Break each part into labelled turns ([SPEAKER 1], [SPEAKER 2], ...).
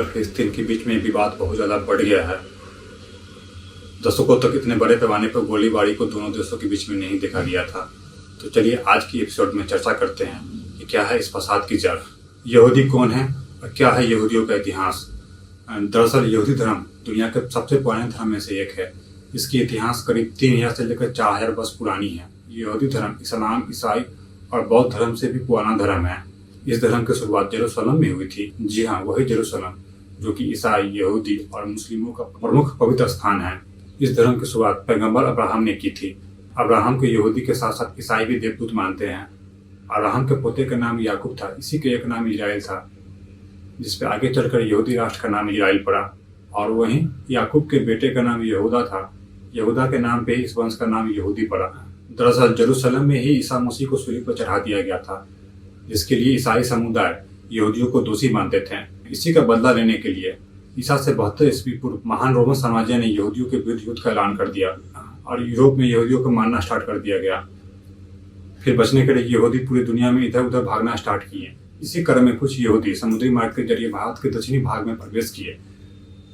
[SPEAKER 1] फिलिस्तीन के बीच में विवाद बहुत ज़्यादा बढ़ गया है। दशकों तक इतने बड़े पैमाने पर गोलीबारी को दोनों देशों के बीच में नहीं देखा गया था। तो चलिए आज की एपिसोड में चर्चा करते हैं कि क्या है इस फसाद की जड़, यहूदी कौन है और क्या है यहूदियों का इतिहास। दरअसल यहूदी धर्म दुनिया के सबसे पुराने धर्म में से एक है। इसकी इतिहास करीब 3000 से लेकर 4000 वर्ष पुरानी है। यहूदी धर्म इस्लाम, ईसाई और बौद्ध धर्म से भी पुराना धर्म है। इस धर्म की शुरुआत जेरूशलेम में हुई थी। जी हाँ, वही जेरूशलेम जो कि ईसाई, यहूदी और मुस्लिमों का प्रमुख पवित्र स्थान है। इस धर्म की शुरुआत पैगंबर अब्राहम ने की थी। अब्राहम को यहूदी के साथ साथ ईसाई भी देवदूत मानते हैं। अब्राहम के पोते का नाम याकूब था, इसी के एक नाम इजराइल था, जिसपे आगे चलकर यहूदी राष्ट्र का नाम इजराइल पड़ा। और वहीं याकूब के बेटे का नाम यहूदा था। यहूदा के नाम पे इस वंश का नाम यहूदी पड़ा। दरअसल जेरूशलेम में ही ईसा मसीह को सूली पर चढ़ा दिया गया था, जिसके लिए ईसाई समुदाय यहूदियों को दोषी मानते थे। इसी का बदला लेने के लिए ईसा से 72 ईस्वी पूर्व महान रोमन साम्राज्य ने यहूदियों के विरुद्ध युद्ध का ऐलान कर दिया और यूरोप में यहूदियों को मारना स्टार्ट कर दिया गया। फिर बचने के लिए यहूदी पूरी दुनिया में इधर उधर भागना स्टार्ट किए। इसी क्रम में कुछ यहूदी समुद्री मार्ग के जरिए भारत के दक्षिणी भाग में प्रवेश किए,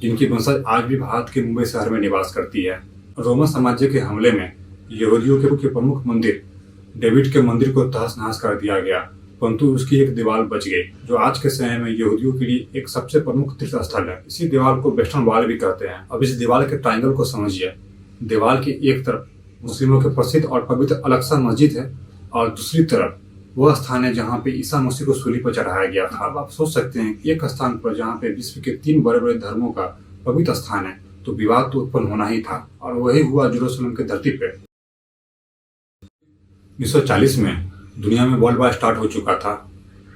[SPEAKER 1] जिनकी वंशज आज भी भारत के मुंबई शहर में निवास करती है। रोमन साम्राज्य के हमले में यहूदियों के प्रमुख मंदिर डेविड के मंदिर को तहस नहस कर दिया गया, परंतु उसकी एक दीवार बच गई, जो आज के समय में यहूदियों के लिए एक सबसे प्रमुख तीर्थ स्थल है। इसी दीवार को वेस्टर्न वॉल भी कहते हैं। अब इस दीवार के ट्रायंगल को समझिए। दीवार की एक तरफ मुस्लिमों के प्रसिद्ध और पवित्र अल-अक्सा मस्जिद है और दूसरी तरफ वह स्थान है जहाँ पे ईसा मसीह को सूली पर चढ़ाया गया था। अब आप सोच सकते हैं कि एक स्थान पर जहाँ पे विश्व के 3 बड़े बड़े धर्मों का पवित्र स्थान है, तो विवाद तो उत्पन्न होना ही था। और वही हुआ जेरूशलेम की धरती पे। 1940 में दुनिया में वर्ल्ड वार स्टार्ट हो चुका था।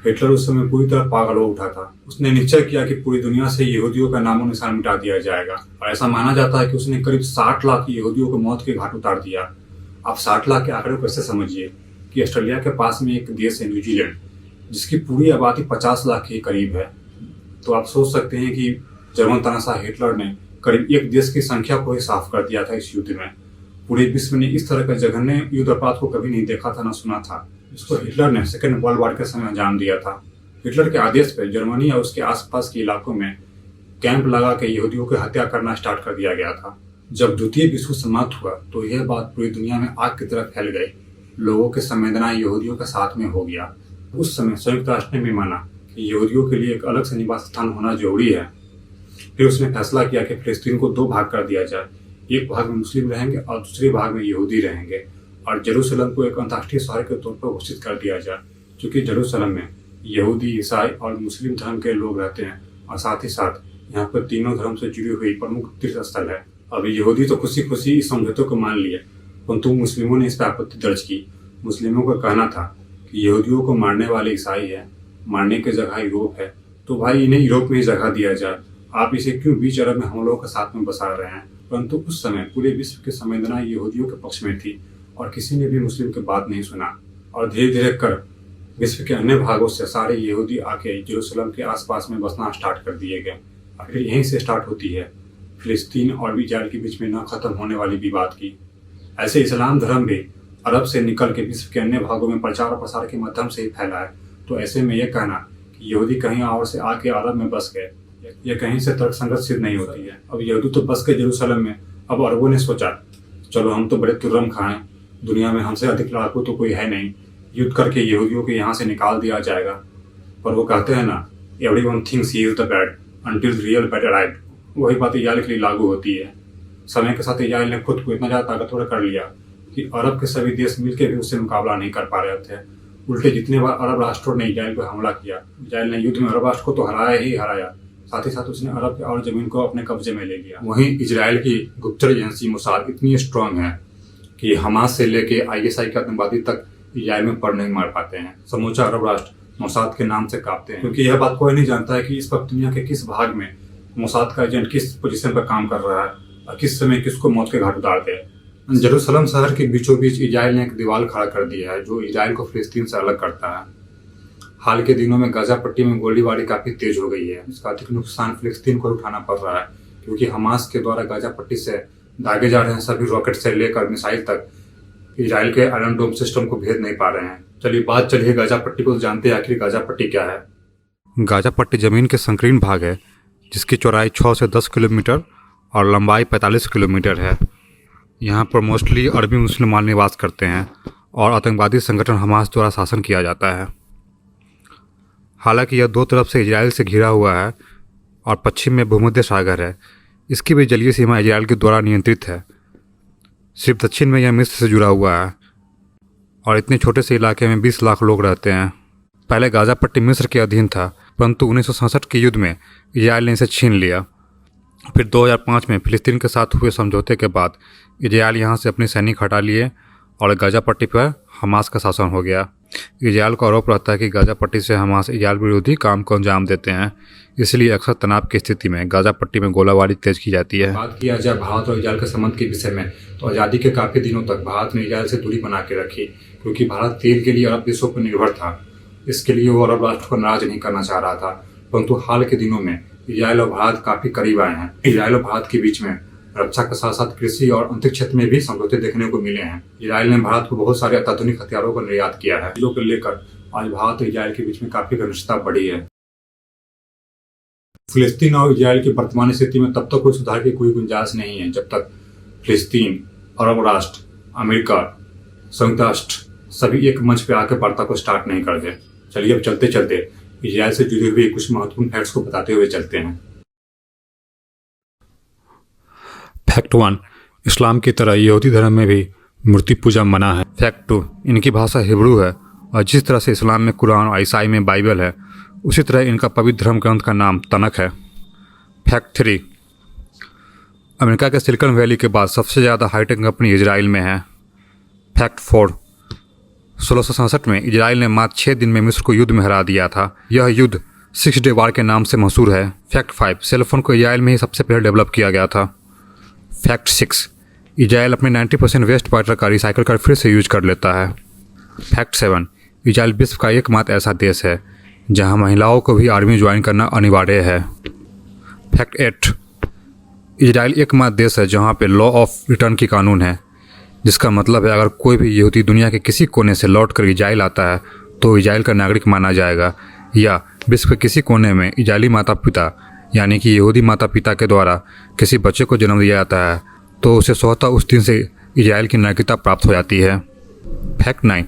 [SPEAKER 1] हिटलर उस समय पूरी तरह पागल हो उठा था। उसने निश्चय किया कि पूरी दुनिया से यहूदियों का नामो निशान मिटा दिया जाएगा और ऐसा माना जाता है कि उसने करीब 60 लाख यहूदियों को मौत के घाट उतार दिया। आप 60 लाख के आंकड़े को कैसे समझिए कि ऑस्ट्रेलिया के पास में एक देश है न्यूजीलैंड, जिसकी पूरी आबादी 50 लाख के करीब है। तो आप सोच सकते हैं कि जर्मन तानाशाह हिटलर ने करीब एक देश की संख्या को ही साफ कर दिया था इस युद्ध में। पूरे विश्व ने इस तरह का जघन्य युद्ध अपराध को कभी नहीं देखा था, न सुना था। इसको हिटलर ने सेकेंड वर्ल्ड वॉर के समय अंजाम दिया था। हिटलर के आदेश पर जर्मनी और उसके आसपास के इलाकों में कैंप लगा के यहूदियों की हत्या करना स्टार्ट कर दिया गया था। जब द्वितीय विश्व समाप्त हुआ तो यह बात पूरी दुनिया में आग की तरह फैल गई। लोगों की संवेदनाएं यहूदियों के साथ में हो गया। उस समय संयुक्त राष्ट्र ने भी माना कि यहूदियों के लिए एक अलग से निवास स्थान होना जरूरी है। फिर उसने फैसला किया कि फिलिस्तीन को 2 भाग कर दिया जाए। एक भाग में मुस्लिम रहेंगे और दूसरे भाग में यहूदी रहेंगे, और जेरूशलेम को एक अंतर्राष्ट्रीय शहर के तौर पर घोषित कर दिया जाए, क्योंकि जेरूशलेम में यहूदी, ईसाई और मुस्लिम धर्म के लोग रहते हैं और साथ ही साथ यहाँ पर तीनों धर्म से जुड़ी हुई प्रमुख तीर्थ स्थल है। अब यहूदी तो खुशी खुशी इस समझौते को मान लिए, परंतु मुस्लिमों ने इस पर आपत्ति दर्ज की। मुस्लिमों का कहना था कि यहूदियों को मारने वाले ईसाई है, मारने की जगह यूरोप है, तो भाई इन्हें यूरोप में ही जगह दिया जाए। आप इसे क्यों बीच अरब में हम लोगों के साथ में बसा रहे हैं। परंतु उस समय पूरे विश्व की संवेदना यहूदियों के पक्ष में थी और किसी ने भी मुस्लिम की बात नहीं सुना। और धीरे धीरे कर विश्व के अन्य भागों से सारे यहूदी आके जेरूशलेम के आसपास में बसना स्टार्ट कर दिए गए। और फिर यहीं से स्टार्ट होती है फिलिस्तीन और इजराइल के बीच में न खत्म होने वाली विवाद की। ऐसे इस्लाम धर्म भी अरब से निकल के विश्व के अन्य भागों में प्रचार और प्रसार के माध्यम से ही फैला है। तो ऐसे में यह कहना कि यहूदी कहीं और से आके अरब में बस गए, यह कहीं से तर्कसंगत सिद्ध नहीं होती है। अब यहूदी तो बस गए जेरूशलेम में। अब अरबों ने सोचा चलो हम तो बड़े तुर्रम खाएं, दुनिया में हमसे अधिक लड़ाकू तो कोई है नहीं, युद्ध करके यहूदियों को यहाँ से निकाल दिया जाएगा। पर वो कहते हैं ना, everyone thinks he is the bad until the real bad arrived. वही बात इजराइल के लिए लागू होती है। समय के साथ इजराइल ने खुद को इतना ज़्यादा ताकतवर कर लिया कि अरब के सभी देश मिलकर भी उससे मुकाबला नहीं कर पा रहे थे। उल्टे जितने बार अरब राष्ट्रों ने इजराइल पर हमला किया, इजराइल ने युद्ध में अरब राष्ट्र को तो हराया ही हराया, साथ ही साथ उसने अरब के और जमीन को अपने कब्जे में ले लिया। वहीं इजराइल की गुप्तचर एजेंसी मोसाद इतनी स्ट्रांग है कि हमास से लेके आईएसआई के आतंकवादी तक इजराइल में पड़ नहीं मार पाते हैं। समूचा अरब राष्ट्र मोसाद के नाम से कांपते हैं, क्योंकि यह बात कोई नहीं जानता है कि इस वक्त दुनिया के किस भाग में मोसाद का एजेंट किस पोजीशन पर काम कर रहा है और किस समय किसको मौत के घाट उतारते हैं। जेरूशलेम शहर के बीचों बीच इजराइल ने एक दीवार खड़ा कर दिया है, जो इजराइल को फिलिस्तीन से अलग करता है। हाल के दिनों में गाजा पट्टी में गोलीबारी काफी तेज हो गई है। इसका अधिक नुकसान फिलिस्तीन को उठाना पड़ रहा है, क्योंकि हमास के द्वारा गाजा पट्टी से दागे जा रहे हैं सभी रॉकेट से लेकर मिसाइल तक इजराइल के आयरन डोम सिस्टम को भेद नहीं पा रहे हैं। चलिए बात गाजा पट्टी को। जानते हैं आखिर गाजा पट्टी क्या है। गाजा पट्टी जमीन के संकीर्ण भाग है जिसकी चौड़ाई 6 से 10 किलोमीटर और लंबाई 45 किलोमीटर है। यहाँ पर मोस्टली अरबी मुसलमान निवास करते हैं और आतंकवादी संगठन हमास द्वारा शासन किया जाता है। हालांकि यह दो तरफ से इजराइल से घिरा हुआ है और पश्चिम में भूमध्य सागर है। इसकी भी जलीय सीमा इजराइल के द्वारा नियंत्रित है। सिर्फ दक्षिण में यह मिस्र से जुड़ा हुआ है और इतने छोटे से इलाके में 20 लाख लोग रहते हैं। पहले गाज़ा पट्टी मिस्र के अधीन था, परंतु 1967 के युद्ध में इजराइल ने इसे छीन लिया। फिर 2005 में फिलिस्तीन के साथ हुए समझौते के बाद इजराइल यहाँ से अपने सैनिक हटा लिए और गाज़ा पट्टी पर हमास का शासन हो गया। इजराइल को आरोप रहता है कि गाज़ा पट्टी से हमास इजराइल विरोधी काम को अंजाम देते हैं, इसलिए अक्सर तनाव की स्थिति में गाज़ा पट्टी में गोलाबारी तेज की जाती है। बात किया जाए भारत और इजराइल के संबंध के विषय में, तो आज़ादी के काफ़ी दिनों तक भारत ने इजराइल से दूरी बना के रखी, क्योंकि भारत तेल के लिए अरब देशों पर निर्भर था। इसके लिए वो अरब राष्ट्र को नाराज नहीं करना चाह रहा था, परंतु हाल के दिनों में इजराइल और भारत काफ़ी करीब आए हैं। इजराइल और भारत के बीच में रक्षा के साथ साथ कृषि और अंतरिक्ष क्षेत्र में भी समझौते देखने को मिले हैं। इजराइल ने भारत को बहुत सारे अत्याधुनिक हथियारों का निर्यात किया है, जिसको लेकर आज भारत और इजराइल के बीच में काफी घनिष्ठता बढ़ी है। फिलिस्तीन और इजराइल की वर्तमान स्थिति में तब तक कोई सुधार की कोई गुंजाइश नहीं है, जब तक फिलिस्तीन, अरब राष्ट्र, अमेरिका, संयुक्त राष्ट्र सभी एक मंच पे आकर वार्ता को स्टार्ट नहीं कर दे। चलिए अब चलते चलते इजराइल से जुड़े हुए कुछ महत्वपूर्ण फैक्ट्स को बताते हुए चलते हैं। फैक्ट 1, इस्लाम की तरह यहूदी धर्म में भी मूर्ति पूजा मना है। फैक्ट 2, इनकी भाषा हिब्रू है और जिस तरह से इस्लाम में कुरान और ईसाई में बाइबल है, उसी तरह इनका पवित्र धर्म ग्रंथ का नाम तनक है। फैक्ट 3, अमेरिका के सिलिकॉन वैली के बाद सबसे ज़्यादा हाईटेक कंपनी इजराइल में है। फैक्ट 4, 1667 में इजराइल ने मात्र 6 दिन में मिस्र को युद्ध में हरा दिया था। यह युद्ध 6 डे वार के नाम से मशहूर है। फैक्ट 5, सेलफोन को इजराइल में ही सबसे पहले डेवलप किया गया था। फैक्ट 6, इजराइल अपने 90% वेस्ट वाटर का रिसाइकिल कर फिर से यूज कर लेता है। फैक्ट 7, इजराइल विश्व का एकमात्र ऐसा देश है जहां महिलाओं को भी आर्मी ज्वाइन करना अनिवार्य है। फैक्ट 8, इजराइल एकमात्र देश है जहां पे लॉ ऑफ रिटर्न की कानून है, जिसका मतलब है अगर कोई भी यहूदी दुनिया के किसी कोने से लौट कर इजराइल आता है तो इजराइल का नागरिक माना जाएगा, या विश्व के किसी कोने में इजरायली माता पिता यानी कि यहूदी माता पिता के द्वारा किसी बच्चे को जन्म दिया जाता है तो उसे स्वतः उस दिन से इजराइल की नागरिकता प्राप्त हो जाती है। फैक्ट 9,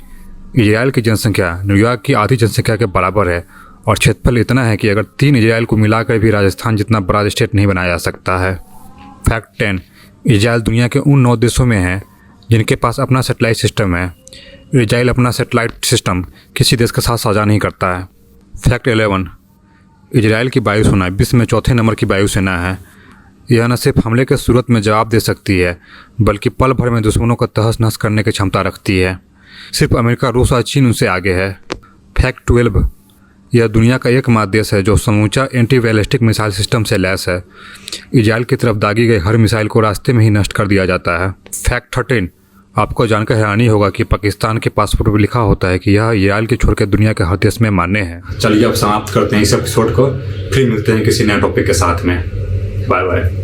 [SPEAKER 1] इजराइल की जनसंख्या न्यूयॉर्क की आधी जनसंख्या के बराबर है और क्षेत्रफल इतना है कि अगर 3 इजराइल को मिलाकर भी राजस्थान जितना बड़ा स्टेट नहीं बनाया जा सकता है। फैक्ट 10, इजराइल दुनिया के उन 9 देशों में है जिनके पास अपना सेटेलाइट सिस्टम है। इजराइल अपना सेटेलाइट सिस्टम किसी देश के साथ साझा नहीं करता है। फैक्ट 11, इजराइल की वायुसेना विश्व में चौथे नंबर की वायुसेना है। यह न सिर्फ हमले के सूरत में जवाब दे सकती है, बल्कि पल भर में दुश्मनों को तहस नहस करने की क्षमता रखती है। सिर्फ अमेरिका, रूस और चीन उनसे आगे है। फैक्ट 12, यह दुनिया का एकमात्र देश है जो समूचा एंटी बैलिस्टिक मिसाइल सिस्टम से लैस है। इजराइल की तरफ दागी गई हर मिसाइल को रास्ते में ही नष्ट कर दिया जाता है। फैक्ट 13, आपको जानकर हैरानी होगा कि पाकिस्तान के पासपोर्ट पर लिखा होता है कि यह इजराइल के छोड़कर दुनिया के हर देश में मान्य है। चलिए अब समाप्त करते हैं इस एपिसोड को, फिर मिलते हैं किसी नए टॉपिक के साथ में। Bye bye.